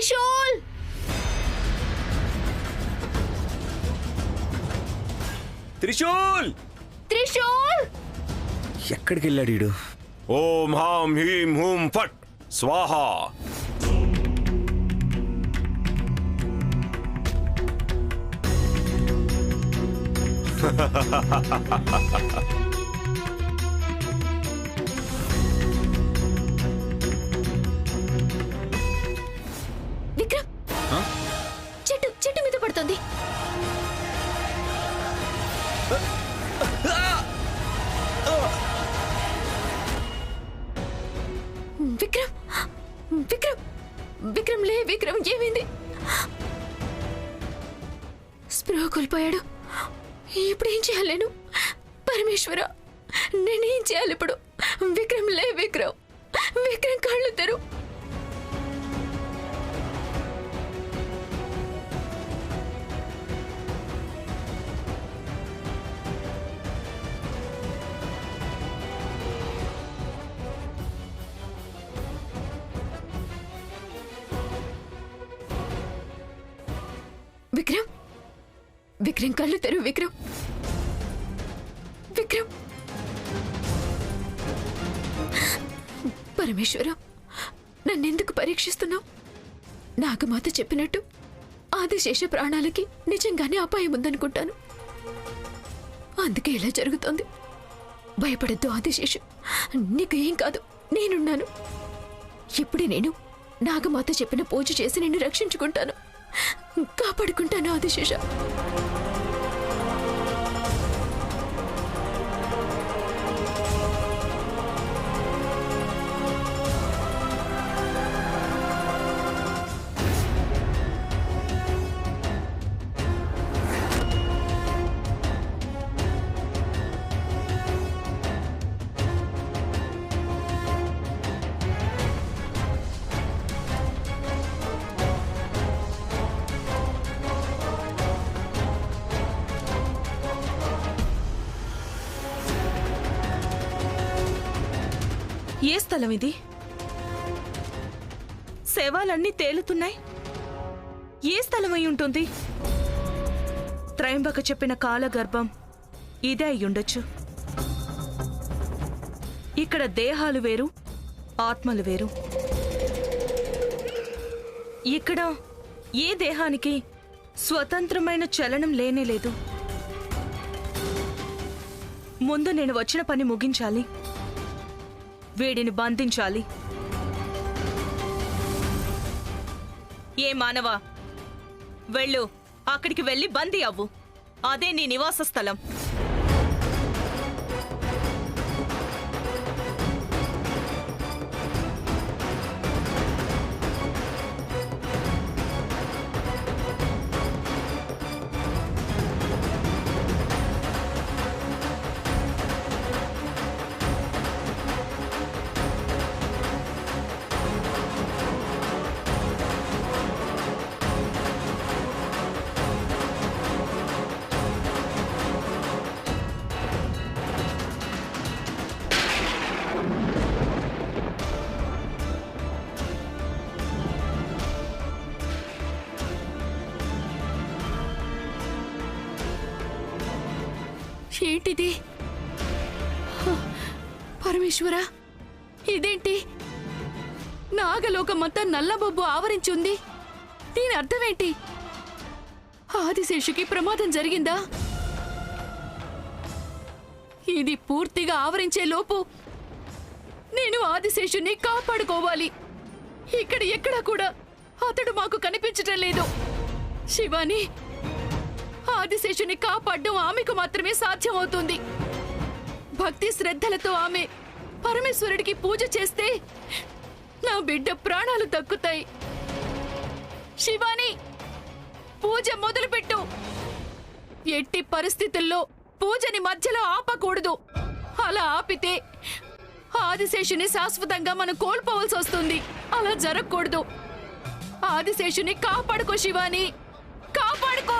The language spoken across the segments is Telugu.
త్రిశూల్ త్రిశూల్ త్రిశూల్ ఎక్కడికి వెళ్ళాడు? ఓం హాం హ్రీం హూం ఫట్ స్వాహా. విక్రమ్ చెట్టు మీద పడుతుంది. విక్రమ్ విక్రమ్ విక్రమ్ లే విక్రమ్ ఏమైంది? స్పృహ కోల్పోయాడు. ఇప్పుడు ఏం చేయాలి నేను? పరమేశ్వర నేనేం చేయాలి ఇప్పుడు? విక్రమ్ లే విక్రమ్ విక్రమ్ కళ్ళు తెరు. విక్రమ్ విక్రమ్ కళ్ళు తెరు. విక్రమ్ విక్రమ్ పరమేశ్వర నన్నెందుకు పరీక్షిస్తున్నావు? నాగమాత చెప్పినట్టు ఆదిశేష ప్రాణాలకి నిజంగానే అపాయం ఉందనుకుంటాను. అందుకే ఇలా జరుగుతోంది. భయపడద్దు ఆదిశేషు, నీకు ఏం కాదు, నేనున్నాను. ఇప్పుడే నేను నాగమాత చెప్పిన పూజ చేసి నిన్ను రక్షించుకుంటాను, కాపాడుకుంటాను ఆదిశేష. ఏ స్థలం ఇది? శవాలన్నీ తేలుతున్నాయి. ఏ స్థలం అయి ఉంటుంది? త్రయంబక చెప్పిన కాలగర్భం ఇదే అయ్యుండొచ్చు. ఇక్కడ దేహాలు వేరు, ఆత్మలు వేరు. ఇక్కడ ఏ దేహానికి స్వతంత్రమైన చలనం లేనేలేదు. ముందు నేను వచ్చిన పని ముగించాలి, వీడిని బంధించాలి. ఏ మానవా, వెళ్ళు, అక్కడికి వెళ్ళి బందీ అవ్వు. అదే నీ నివాస స్థలం. ఏంటిది? పరమేశ్వర, ఇదేంటి? నాగలోకమంతా నల్లబొబ్బు ఆవరించి ఉంది. దీని అర్థమేంటి? ఆదిశేషుకి ప్రమాదం జరిగిందా? ఇది పూర్తిగా ఆవరించే లోపు నేను ఆదిశేషుని కాపాడుకోవాలి. ఇక్కడ ఎక్కడా కూడా అతడు మాకు కనిపించటం లేదు. శివాని, ఆదిశేషుని కాపాడడం ఆమెకు మాత్రమే సాధ్యమవుతుంది. భక్తి శ్రద్ధలతో ఆమె పరమేశ్వరుడికి పూజ చేస్తే నా బిడ్డ ప్రాణాలు దక్కుతాయి. శివాని, పూజ మొదలుపెట్టు. ఎట్టి పరిస్థితుల్లో పూజని మధ్యలో ఆపకూడదు. అలా ఆపితే ఆదిశేషుని శాశ్వతంగా మనం కోల్పోవలసి వస్తుంది. అలా జరగకూడదు. ఆదిశేషుని కాపాడుకో శివాని, కాపాడుకో.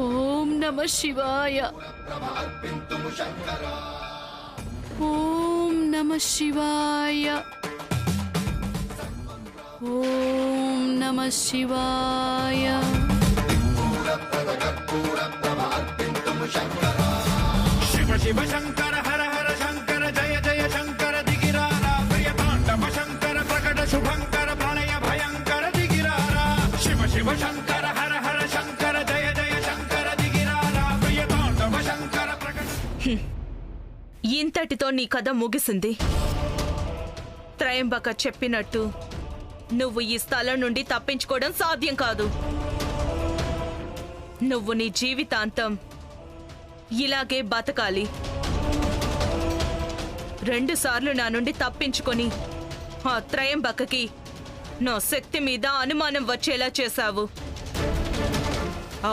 ఓం నమః శివాయ. ఓం నమః శివాయ. ఓం నమః శివాయ. శివ శివ శంకర హర హర శంకర జయ జయ శంకర దిగిరారా ప్రియతాండవ శంకర ప్రకట శుభంకర ప్రళయ భయంకర దిగిరారా శివ శివ శంకర హర హర శంకర జయ జయ శంకర దిగిరారా ప్రియతాండవ శంకర ప్రకట. ఇంతటితో నీ కథ ముగిసింది. త్రయంబక చెప్పినట్టు నువ్వు ఈ స్థలం నుండి తప్పించుకోవడం సాధ్యం కాదు. నువ్వు నీ జీవితాంతం ఇలాగే బతకాలి. 2 సార్లు నా నుండి తప్పించుకొని ఆ త్రయంబకకి నా శక్తి మీద అనుమానం వచ్చేలా చేశావు.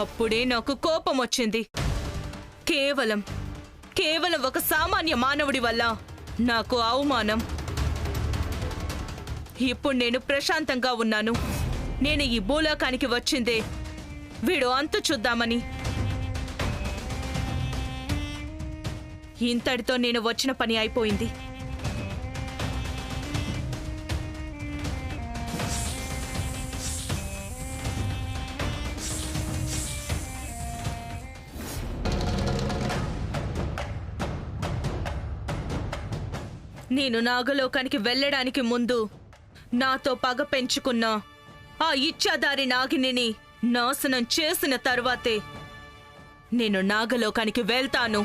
అప్పుడే నాకు కోపం వచ్చింది. కేవలం ఒక సామాన్య మానవుడి వల్ల నాకు అవమానం. ఇప్పుడు నేను ప్రశాంతంగా ఉన్నాను. నేను ఈ భూలోకానికి వచ్చిందే వీడు అంతు చూద్దామని. ఇంతటితో నేను వచ్చిన పని అయిపోయింది. నేను నాగలోకానికి వెళ్ళడానికి ముందు నాతో పగ పెంచుకున్న ఆ ఇచ్చాదారి నాగిని నాశనం చేసిన తర్వాతే నేను నాగలోకానికి వెళ్తాను.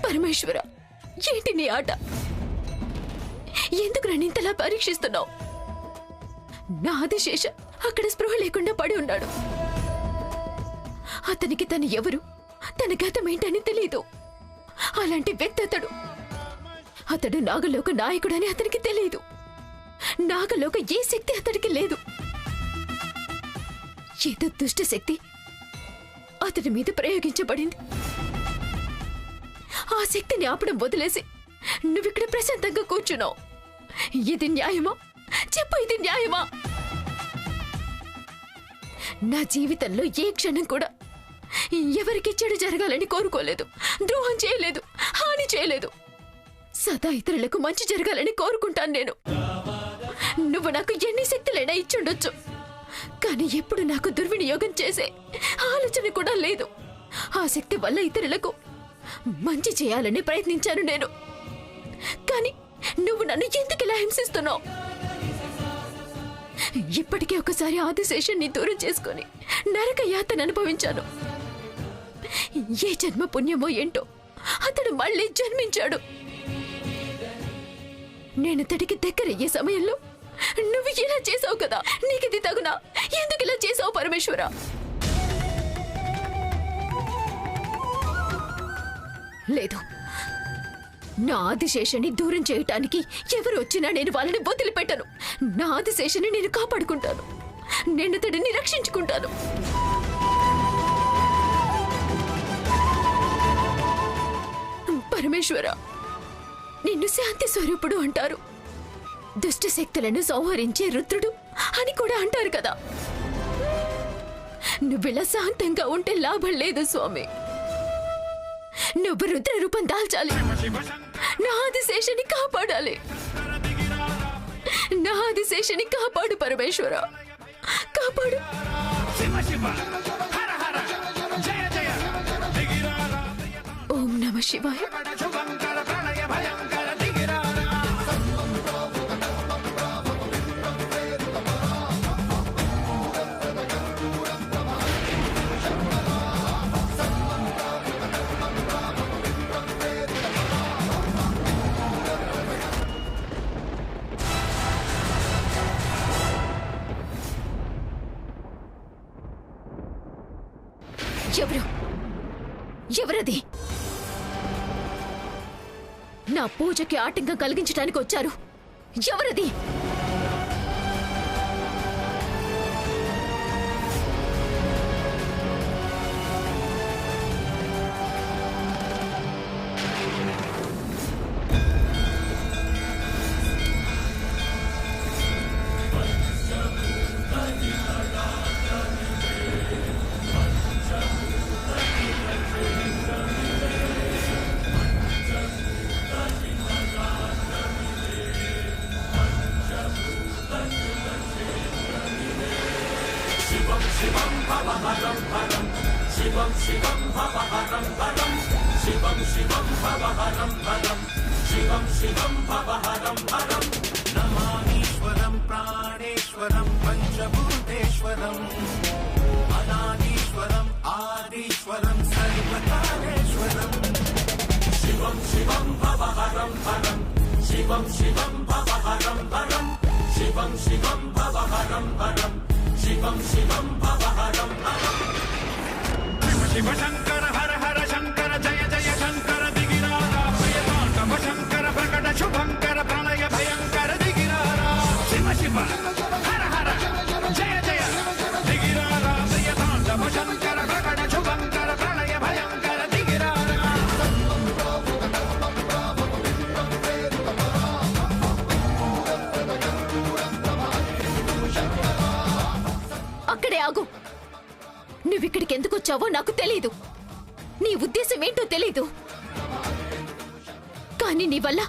పరమేశ్వర, ఏంటి నీ ఆట? ఎందుకు నన్ను ఇంతలా పరీక్షిస్తున్నావు? నా ఆదిశేష అక్కడ స్పృహ లేకుండా పడి ఉన్నాడు. అతనికి తను ఎవరు, తన గతం ఏంటని తెలీదు. అలాంటి వ్యక్తి అతడు నాగలోక నాయకుడని అతనికి తెలీదు. నాగలోక ఏ శక్తి అతడికి లేదు. ఏదో దుష్ట శక్తి అతడి మీద ప్రయోగించబడింది. ఆ శక్తిని ఆపడం వదిలేసి నువ్విక్కడ ప్రశాంతంగా కూర్చున్నావు. ఇది న్యాయమా? చెప్పు, ఇది న్యాయమా? నా జీవితంలో ఏ క్షణం కూడా ఎవరికి చెడు జరగాలని కోరుకోలేదు, ద్రోహం చేయలేదు, హాని చేయలేదు. సదా ఇతరులకు మంచి జరగాలని కోరుకుంటాను నేను. నువ్వు నాకు ఎన్ని శక్తులైనా ఇచ్చుండొచ్చు, కానీ ఎప్పుడు నాకు దుర్వినియోగం చేసే ఆలోచన కూడా లేదు. ఆ శక్తి వల్ల ఇతరులకు మంచి చేయాలని ప్రయత్నించాను నేను. కానీ నువ్వు నన్ను ఎందుకు ఇలా హింసిస్తున్నావు? ఇప్పటికే ఒకసారి ఆదిశేషాన్ని దూరం చేసుకుని నరక యాతన అనుభవించాను. ఏ జన్మ పుణ్యమో ఏంటో అతడు మళ్ళీ జన్మించాడు. నేను అతడికి దగ్గరయ్యే సమయంలో నువ్వు ఇలా చేసావు కదా. నీకిది తగునా? ఎందుకు ఇలా చేసావు పరమేశ్వర? లేదు, నా ఆదిశేషాన్ని దూరం చేయటానికి ఎవరు వచ్చినా నేను వాళ్ళని వదిలిపెట్టను. నా ఆదిశేషాన్ని నేను కాపాడుకుంటాను. నేను అతడిని రక్షించుకుంటాను. పరమేశ్వర, నిన్ను శాంతి స్వరూపుడు అంటారు. దుష్ట శక్తులను సంహరించే రుద్రుడు అని కూడా అంటారు కదా. నువ్విలా శాంతంగా ఉంటే లాభం లేదు స్వామి. నువ్వు రుద్ర రూపం దాల్చాలి. నా ఆదిశేషాన్ని కాపాడాలి. నా ఆదిశేషాన్ని కాపాడు పరమేశ్వర, కాపాడు. ఓం నమః శివాయ. ఎవరది? నా పూజకి ఆటంకం కలిగించడానికి వచ్చారు. ఎవరది? నమామీశ్వరం ప్రాణేశ్వరం పంచభూతేశ్వరం అనాదీశ్వరం ఆదీశ్వరం సర్వకాలేశ్వరం శివం శివం భవహరం హరం శివం శివం భవహరం హరం శివం శివం భవహరం హరం శివం శివం భవహరం హరం శివ శివ శంకర హర హర శంకర జయ జయ శంకర దిగిరారా ప్రియతాండవ శంకర ప్రకట శుభంకర ప్రళయ భయంకర దిగిరారా శివ శివ హర హర జయ జయ దిగిరారా ప్రియతాండవ శంకర ప్రకట శుభంకర ప్రళయ భయంకర దిగిరారా అక్కడే ఆగు. నువ్విక్కడికి ఎందుకు వచ్చావో నాకు తెలీదు. నీ ఉద్దేశం ఏంటో తెలీదు. కానీ నీ వల్ల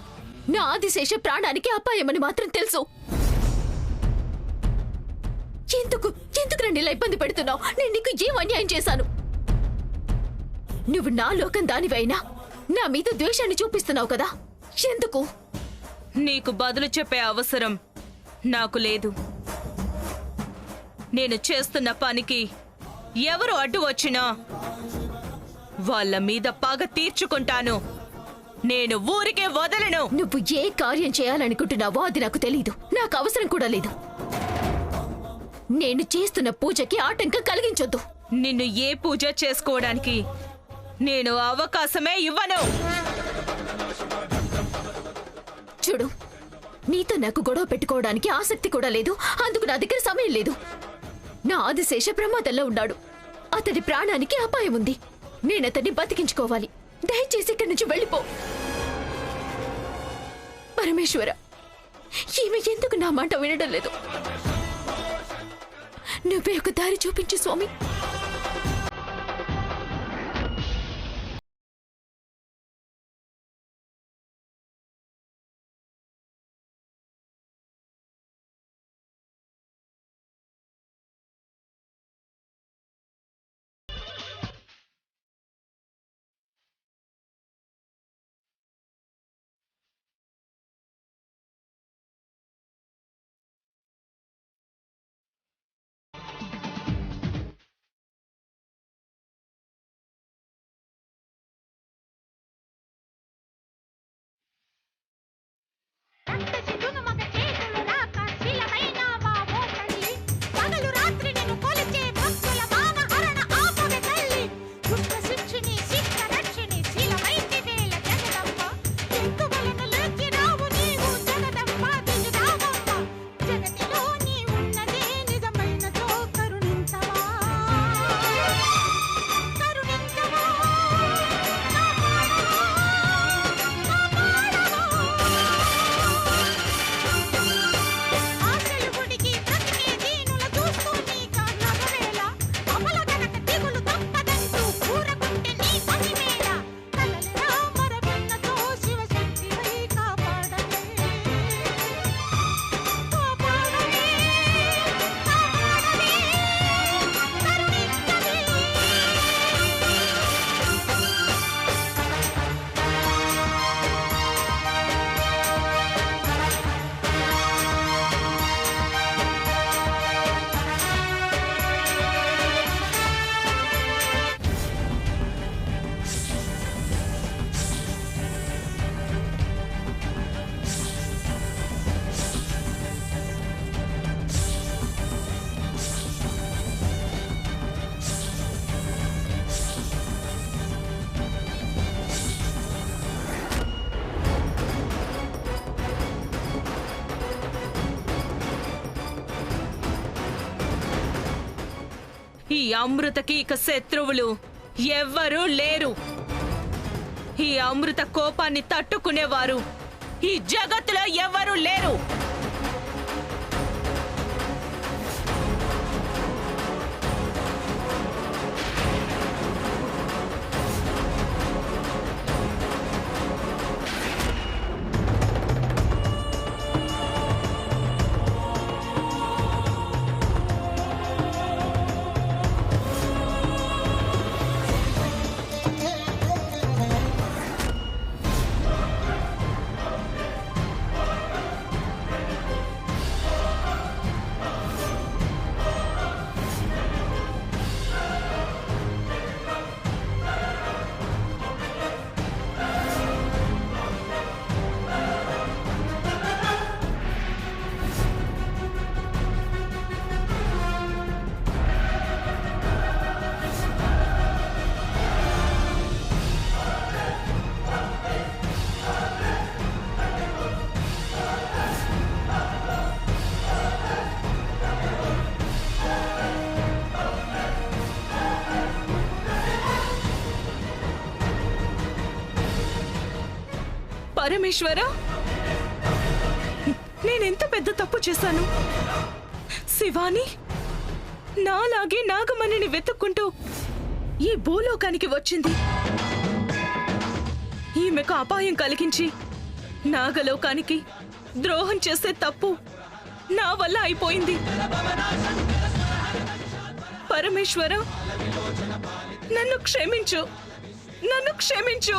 నా ఆదిశేష ప్రాణానికి అపాయమని మాత్రం తెలుసు. ఎందుకు ఎందుకు నన్ను ఇలా ఇబ్బంది పెడుతున్నావు? నేను నీకు ఏం అన్యాయం చేశాను? నువ్వు నా లోకం దానివైనా నా మీద ద్వేషాన్ని చూపిస్తున్నావు కదా, ఎందుకు? నీకు బదులు చెప్పే అవసరం నాకు లేదు. నేను చేస్తున్న పనికి ఎవరు అడ్డు వచ్చినా వాళ్ళ మీద పగ తీర్చుకుంటాను. నేను ఊరికే వదలను. నువ్వు ఏ కార్యం చేయాలనుకుంటున్నావో అది నాకు తెలీదు. నాకు అవసరం కూడా లేదు. నేను చేస్తున్న పూజకి ఆటంకం కలిగించొద్దు. నిన్ను ఏ పూజ చేసుకోవడానికి నేను అవకాశమే ఇవ్వను. చూడు, నీతో నాకు గొడవ పెట్టుకోవడానికి ఆసక్తి కూడా లేదు. అందుకు నా దగ్గర సమయం లేదు. నా ఆదిశేష ప్రమాదంలో ఉన్నాడు. అతడి ప్రాణానికి అపాయం ఉంది. నేనతన్ని బతికించుకోవాలి. దయచేసి ఇక్కడి నుంచి వెళ్ళిపో. పరమేశ్వర, ఈమె ఎందుకు నా మాట వినడం లేదు? నువ్వే ఒక దారి చూపించు స్వామి. అమృతకి ఇక శత్రువులు ఎవ్వరూ లేరు. ఈ అమృత కోపాన్ని తట్టుకునేవారు ఈ జగత్తులో ఎవ్వరూ లేరు. పరమేశ్వర, నేనెంత పెద్ద తప్పు చేశాను? శివాని నాలాగే నాగమణిని వెతుక్కుంటూ ఈ భూలోకానికి వచ్చింది. ఈమెకు అపాయం కలిగించి నాగలోకానికి ద్రోహం చేసే తప్పు నా వల్ల అయిపోయింది. పరమేశ్వర, నన్ను క్షమించు, నన్ను క్షమించు.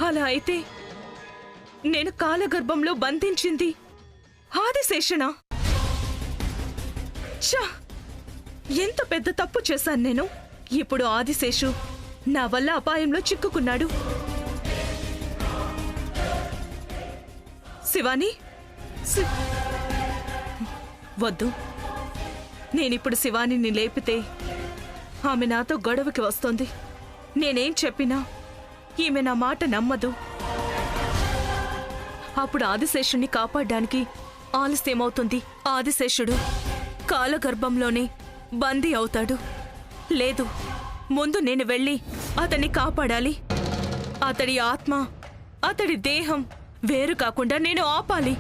అలా అయితే నేను కాలగర్భంలో బంధించింది ఆదిశేషనా? ఛా! ఎంత పెద్ద తప్పు చేశాను నేను. ఇప్పుడు ఆదిశేషు నా వల్ల అపాయంలో చిక్కుకున్నాడు. శివాని, వద్దు. నేనిప్పుడు శివానిని లేపితే ఆమె నాతో గొడవకి వస్తోంది. నేనేం చెప్పినా ఈమె నా మాట నమ్మదు. అప్పుడు ఆదిశేషుణ్ణి కాపాడడానికి ఆలస్యమవుతుంది. ఆదిశేషుడు కాలగర్భంలోనే బందీ అవుతాడు. లేదు, ముందు నేను వెళ్ళి అతన్ని కాపాడాలి. అతడి ఆత్మ, అతడి దేహం వేరు కాకుండా నేను ఆపాలి.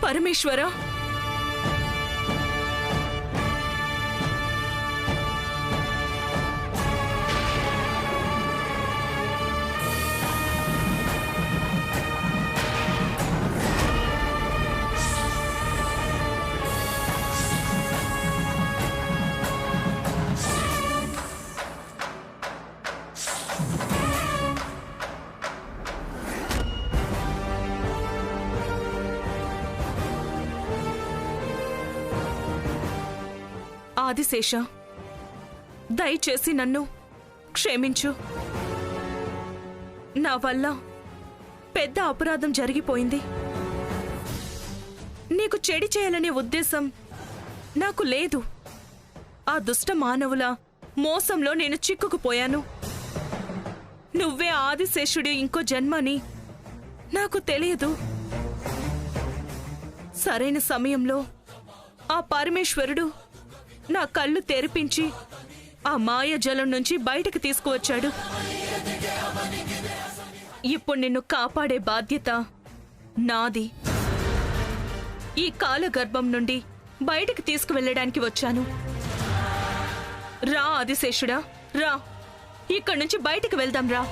పరమేశ్వర, ఆదిశేష, దయచేసి నన్ను క్షమించు. నా వల్ల పెద్ద అపరాధం జరిగిపోయింది. నీకు చెడి చేయాలనే ఉద్దేశం నాకు లేదు. ఆ దుష్ట మానవుల మోసంలో నేను చిక్కుకుపోయాను. నువ్వే ఆదిశేషుడి ఇంకో జన్మని నాకు తెలియదు. సరైన సమయంలో ఆ పరమేశ్వరుడు నా కళ్ళు తెరిపించి ఆ మాయాజలం నుంచి బయటకు తీసుకువచ్చాడు. ఇప్పుడు నిన్ను కాపాడే బాధ్యత నాది. ఈ కాలగర్భం నుండి బయటకు తీసుకువెళ్ళడానికి వచ్చాను. రా ఆదిశేషుడా, రా, ఇక్కడి నుంచి బయటకు వెళ్దాం రా.